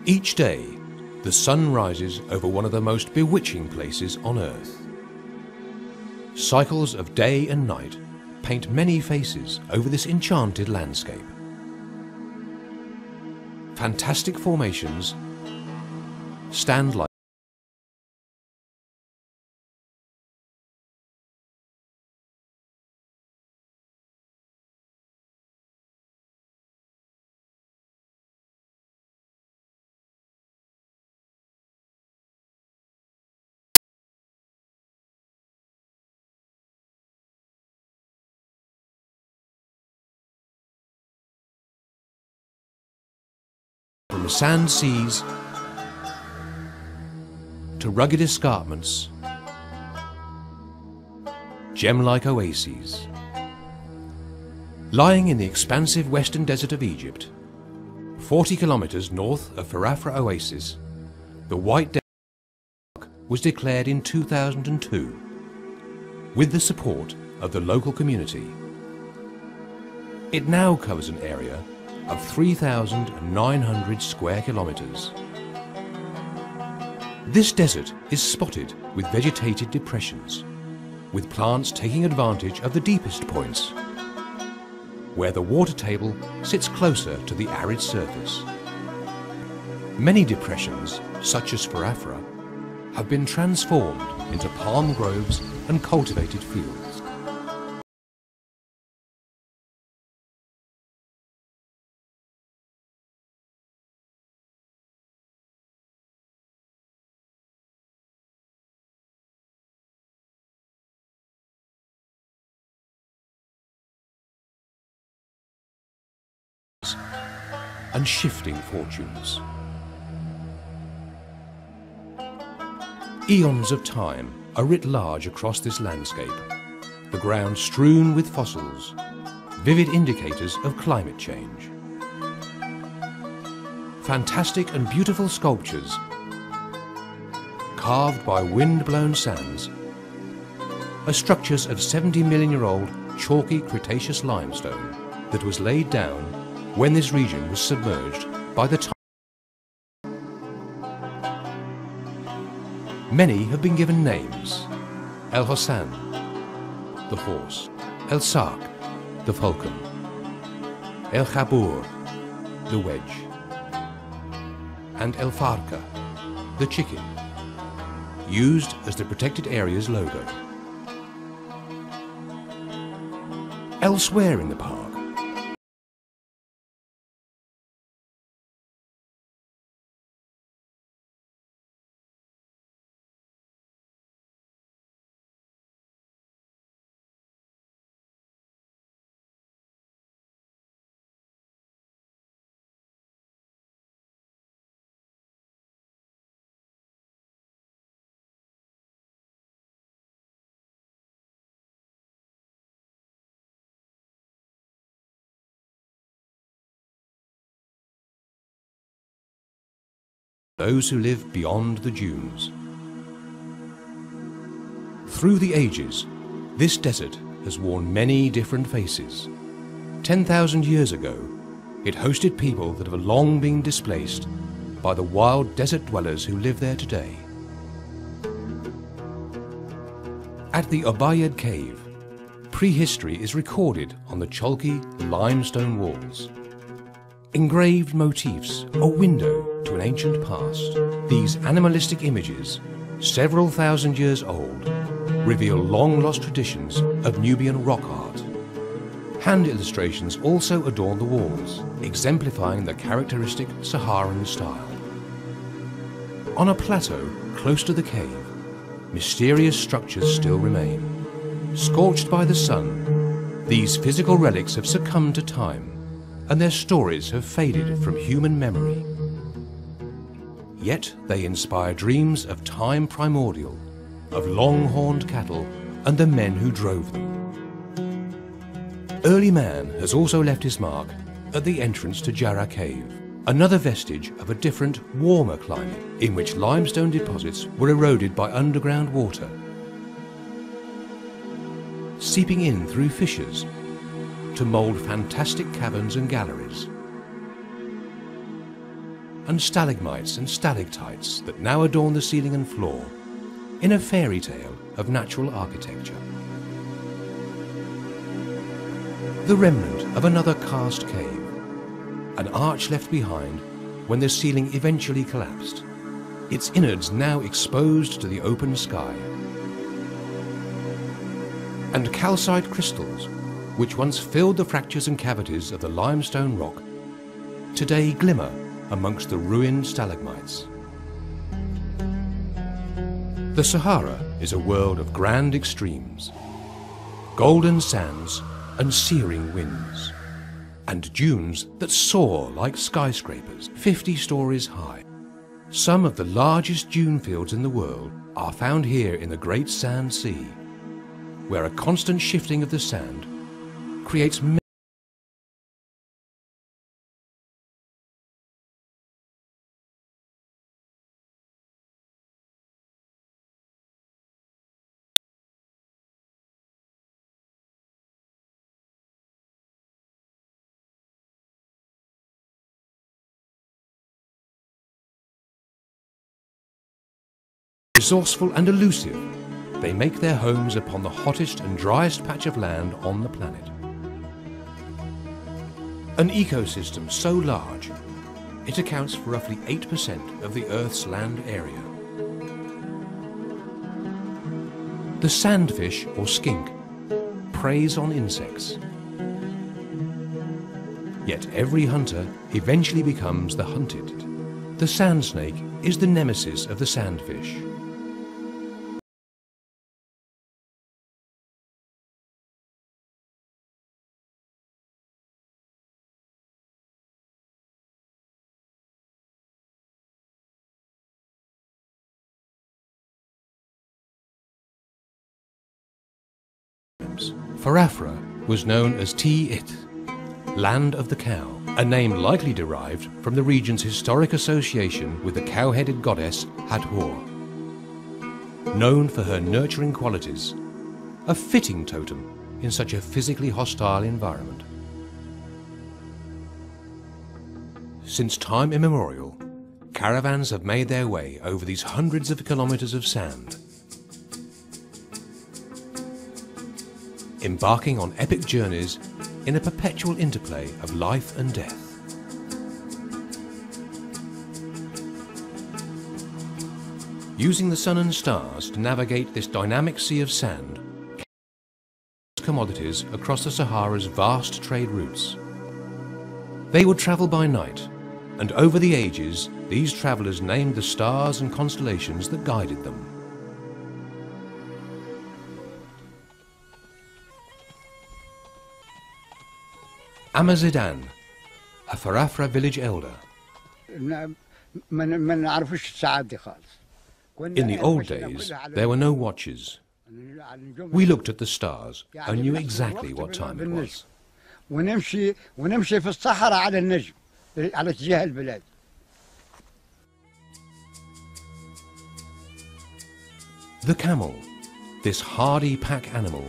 Each day, the sun rises over one of the most bewitching places on Earth. Cycles of day and night paint many faces over this enchanted landscape. Fantastic formations stand like from sand seas to rugged escarpments, gem-like oases. Lying in the expansive western desert of Egypt, 40 kilometers north of Farafra Oasis, the White Desert was declared in 2002 with the support of the local community. It now covers an area of 3,900 square kilometers. This desert is spotted with vegetated depressions, with plants taking advantage of the deepest points, where the water table sits closer to the arid surface. Many depressions, such as Farafra, have been transformed into palm groves and cultivated fields. And shifting fortunes. Eons of time are writ large across this landscape, the ground strewn with fossils, vivid indicators of climate change. Fantastic and beautiful sculptures, carved by wind-blown sands, are structures of 70-million-year-old chalky Cretaceous limestone that was laid down when this region was submerged by the tide. Many have been given names: El Hossan, the horse; El Sark, the falcon; El Khabur, the wedge; and El Farka, the chicken, used as the protected area's logo. Elsewhere in the park, those who live beyond the dunes. Through the ages, this desert has worn many different faces. 10,000 years ago, it hosted people that have long been displaced by the wild desert dwellers who live there today. At the Ubayyad cave, prehistory is recorded on the chalky limestone walls. Engraved motifs, a window to an ancient past. These animalistic images, several thousand years old, reveal long-lost traditions of Nubian rock art. Hand illustrations also adorn the walls, exemplifying the characteristic Saharan style. On a plateau close to the cave, mysterious structures still remain. Scorched by the sun, these physical relics have succumbed to time, and their stories have faded from human memory. Yet they inspire dreams of time primordial, of long-horned cattle and the men who drove them. Early man has also left his mark at the entrance to Jarrah Cave, another vestige of a different, warmer climate in which limestone deposits were eroded by underground water. seeping in through fissures to mould fantastic caverns and galleries, and stalagmites and stalactites that now adorn the ceiling and floor in a fairy tale of natural architecture. The remnant of another karst cave, an arch left behind when the ceiling eventually collapsed, its innards now exposed to the open sky. And calcite crystals, which once filled the fractures and cavities of the limestone rock, today glimmer amongst the ruined stalagmites. The Sahara is a world of grand extremes, golden sands and searing winds, and dunes that soar like skyscrapers 50 stories high. Some of the largest dune fields in the world are found here in the Great Sand Sea, where a constant shifting of the sand creates resourceful and elusive, they make their homes upon the hottest and driest patch of land on the planet. An ecosystem so large, it accounts for roughly 8% of the Earth's land area. The sandfish, or skink, preys on insects. Yet every hunter eventually becomes the hunted. The sand snake is the nemesis of the sandfish. Farafra was known as Ti-It, land of the cow, a name likely derived from the region's historic association with the cow-headed goddess Hathor. Known for her nurturing qualities, a fitting totem in such a physically hostile environment. Since time immemorial, caravans have made their way over these hundreds of kilometers of sand, embarking on epic journeys in a perpetual interplay of life and death. Using the sun and stars to navigate this dynamic sea of sand, commodities across the Sahara's vast trade routes. They would travel by night, and over the ages, these travelers named the stars and constellations that guided them. Amazidan, a Farafra village elder. In the old days, there were no watches. We looked at the stars and knew exactly what time it was. The camel, this hardy pack animal,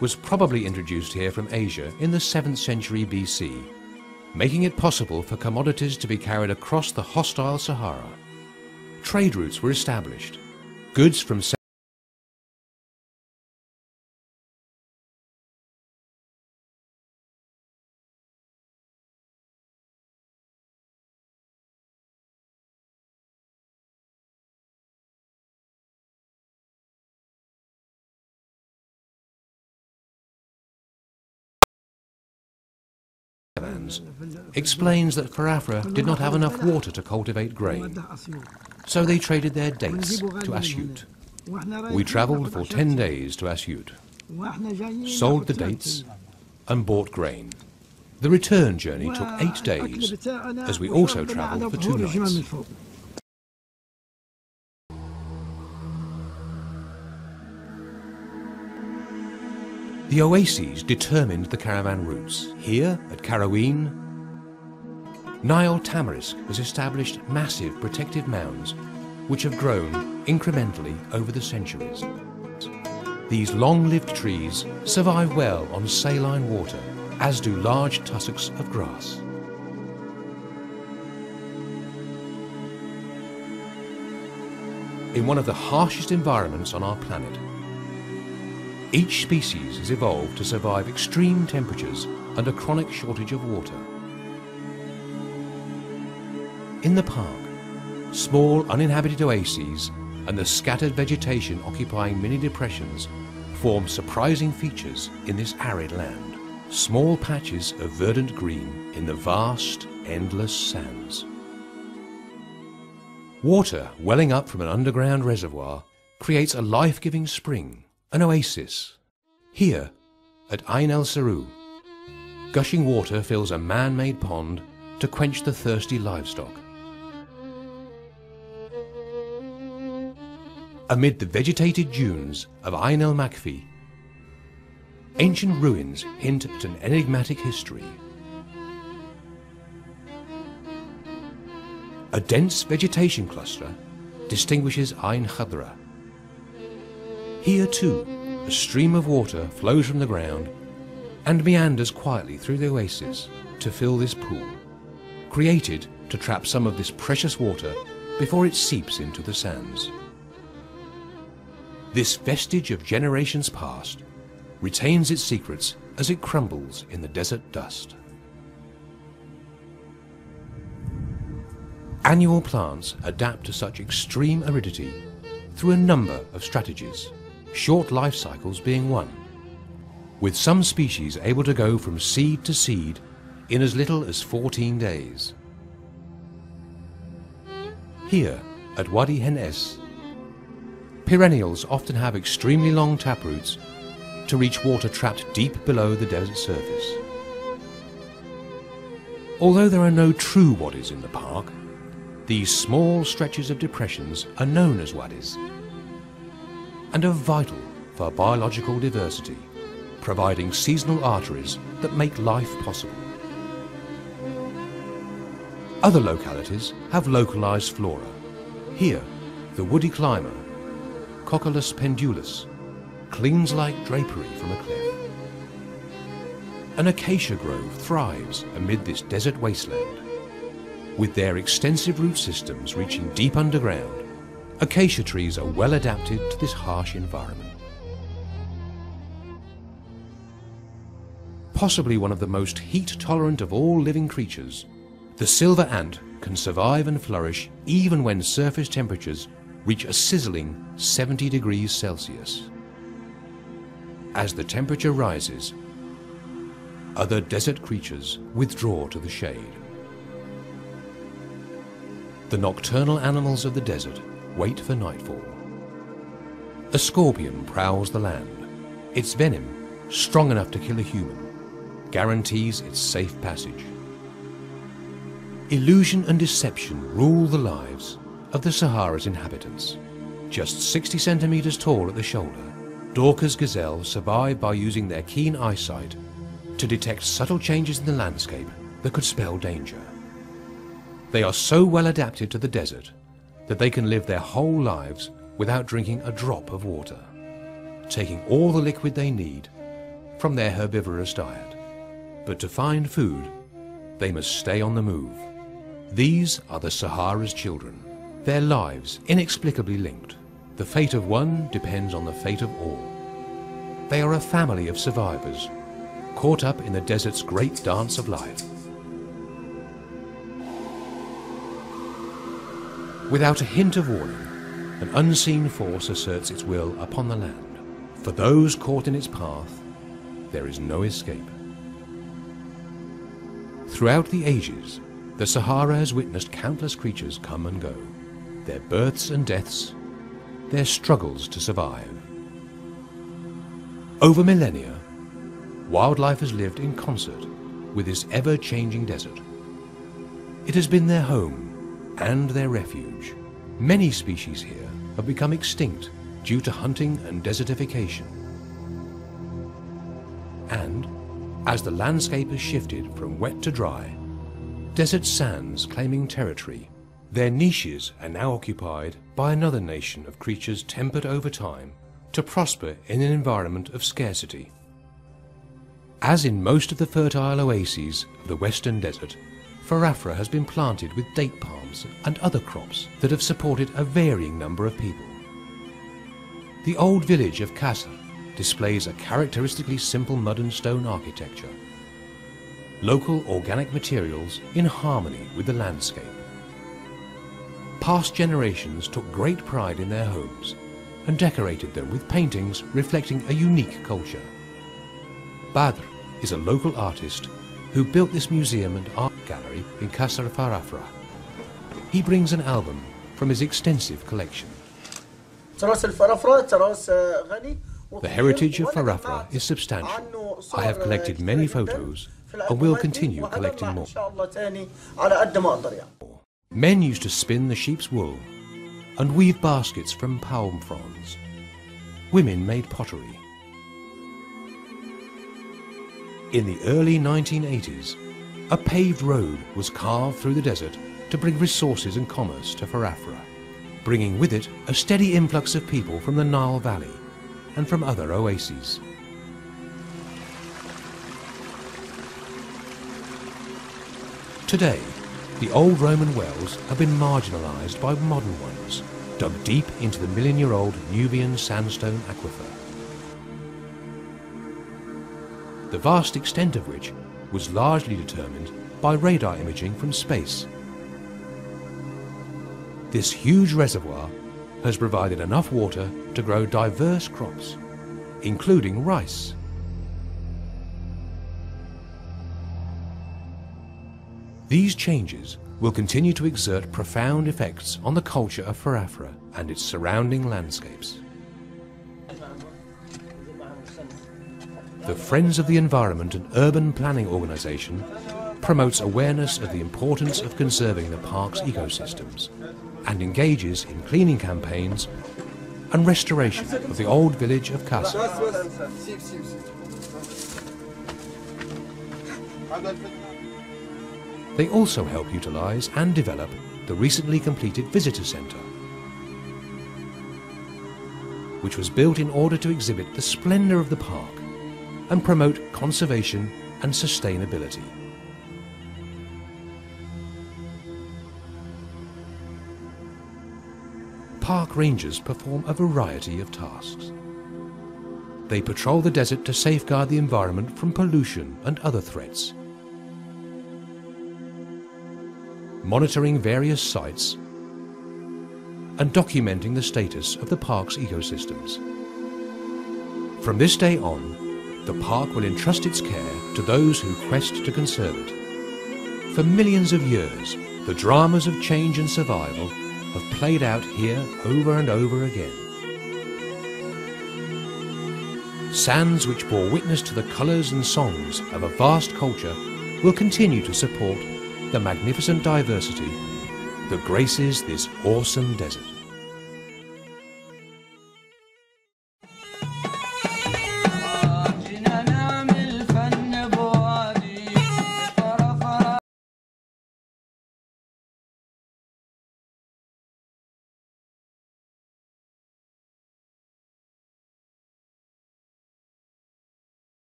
was probably introduced here from Asia in the 7th century BC, making it possible for commodities to be carried across the hostile Sahara. Trade routes were established. Goods from explains that Farafra did not have enough water to cultivate grain, so they traded their dates to Asyut. We travelled for 10 days to Asyut, sold the dates and bought grain. The return journey took 8 days, as we also travelled for 2 nights. The oases determined the caravan routes. Here, at Karaween, Nile tamarisk has established massive protective mounds which have grown incrementally over the centuries. These long-lived trees survive well on saline water, as do large tussocks of grass. In one of the harshest environments on our planet, each species has evolved to survive extreme temperatures and a chronic shortage of water. In the park, small uninhabited oases and the scattered vegetation occupying mini depressions form surprising features in this arid land. Small patches of verdant green in the vast, endless sands. Water welling up from an underground reservoir creates a life-giving spring, an oasis. Here, at Ain el Saru, gushing water fills a man-made pond to quench the thirsty livestock. Amid the vegetated dunes of Ain el Makfi, ancient ruins hint at an enigmatic history. A dense vegetation cluster distinguishes Ain Khadra. Here too, a stream of water flows from the ground and meanders quietly through the oasis to fill this pool, created to trap some of this precious water before it seeps into the sands. This vestige of generations past retains its secrets as it crumbles in the desert dust. Annual plants adapt to such extreme aridity through a number of strategies, short life cycles being one, with some species able to go from seed to seed in as little as 14 days. Here, at Wadi Hennes, perennials often have extremely long taproots to reach water trapped deep below the desert surface. Although there are no true wadis in the park, these small stretches of depressions are known as wadis and are vital for biological diversity, providing seasonal arteries that make life possible. Other localities have localized flora. Here, the woody climber, Coccolus pendulus, clings like drapery from a cliff. An acacia grove thrives amid this desert wasteland. With their extensive root systems reaching deep underground, acacia trees are well adapted to this harsh environment. Possibly one of the most heat-tolerant of all living creatures, the silver ant can survive and flourish even when surface temperatures reach a sizzling 70 degrees Celsius. As the temperature rises, other desert creatures withdraw to the shade. The nocturnal animals of the desert wait for nightfall. A scorpion prowls the land. Its venom, strong enough to kill a human, guarantees its safe passage. Illusion and deception rule the lives of the Sahara's inhabitants. Just 60 centimeters tall at the shoulder, Dorcas gazelles survive by using their keen eyesight to detect subtle changes in the landscape that could spell danger. They are so well adapted to the desert that they can live their whole lives without drinking a drop of water, taking all the liquid they need from their herbivorous diet. But to find food, they must stay on the move. These are the Sahara's children, their lives inexplicably linked. The fate of one depends on the fate of all. They are a family of survivors, caught up in the desert's great dance of life. Without a hint of warning, an unseen force asserts its will upon the land. For those caught in its path, there is no escape. Throughout the ages, the Sahara has witnessed countless creatures come and go, their births and deaths, their struggles to survive. Over millennia, wildlife has lived in concert with this ever-changing desert. It has been their home and their refuge. Many species here have become extinct due to hunting and desertification. And as the landscape has shifted from wet to dry, desert sands claiming territory, their niches are now occupied by another nation of creatures tempered over time to prosper in an environment of scarcity. As in most of the fertile oases of the Western Desert, Farafra has been planted with date palms and other crops that have supported a varying number of people. The old village of Kasr displays a characteristically simple mud and stone architecture. Local organic materials in harmony with the landscape. Past generations took great pride in their homes and decorated them with paintings reflecting a unique culture. Badr is a local artist who built this museum and art gallery in Kasr Farafra. He brings an album from his extensive collection. The heritage of Farafra is substantial. I have collected many photos and will continue collecting more. Men used to spin the sheep's wool and weave baskets from palm fronds. Women made pottery. In the early 1980s, a paved road was carved through the desert to bring resources and commerce to Farafra, bringing with it a steady influx of people from the Nile Valley and from other oases. Today, the old Roman wells have been marginalised by modern ones, dug deep into the million-year-old Nubian sandstone aquifer, the vast extent of which was largely determined by radar imaging from space. This huge reservoir has provided enough water to grow diverse crops, including rice. These changes will continue to exert profound effects on the culture of Farafra and its surrounding landscapes. The Friends of the Environment and Urban Planning Organisation promotes awareness of the importance of conserving the park's ecosystems and engages in cleaning campaigns and restoration of the old village of Kasr. They also help utilise and develop the recently completed visitor centre, which was built in order to exhibit the splendour of the park and promote conservation and sustainability. Park rangers perform a variety of tasks. They patrol the desert to safeguard the environment from pollution and other threats, monitoring various sites and documenting the status of the park's ecosystems. From this day on, the park will entrust its care to those who quest to conserve it. For millions of years, the dramas of change and survival have played out here over and over again. Sands which bore witness to the colours and songs of a vast culture will continue to support the magnificent diversity that graces this awesome desert.